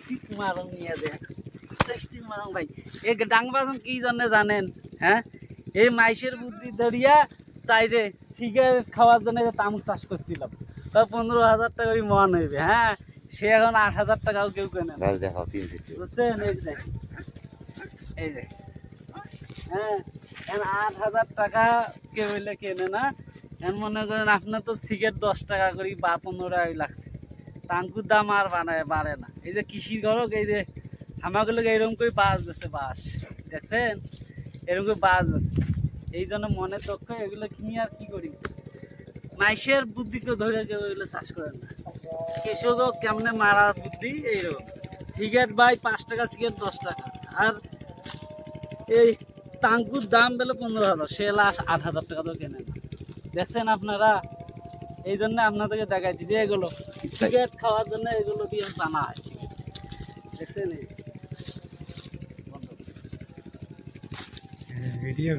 tick মারং নিয়ে দেখ tick মারং ভাই এ ডাং বাজন কি জানে জানেন হ্যাঁ এই মাইশের বুদ্ধি ধরিয়া তাই যে সিগারেট খাওয়ার জন্য যে তামুক চাষ করছিলাম তা 15,000 টাকা মন হইবে হ্যাঁ সে এখন 8,000 টাকাও কেউ কেনে না বুঝছেন এই যে হ্যাঁ এখন 8,000 টাকা কেউ হইলে কেনে না এখন মনে করেন আপনার তো সিগারেট 10 টাকা করে বা 15 টাকা লাগছে তাঙ্কুর দাম আর বাড়ে না এই যে কৃষি ঘরক এই যে আমাগুলো এইরকম করে বাস দিচ্ছে বাস দেখছেন এরকম করে বাস দিচ্ছে এই জন্য মনে দক্ষ এগুলো কিনি আর কি করি মাইশের বুদ্ধিকে ধরে কেউ এগুলো চাষ করে না কৃষকও কেমনে মারা বুদ্ধি এইরকম সিগারেট ভাই 5 টাকা সিগারেট 10 টাকা আর এই তাঙ্কুর দাম পেলে 15,000 সে 8,000 টাকা তো কেনে না দেখছেন আপনারা এই জন্য আপনাদেরকে দেখাইছি যে এগুলো সিগারেট খাওয়ার জন্য এগুলো দিয়ে বানা হয় দেখছেন ভিডিও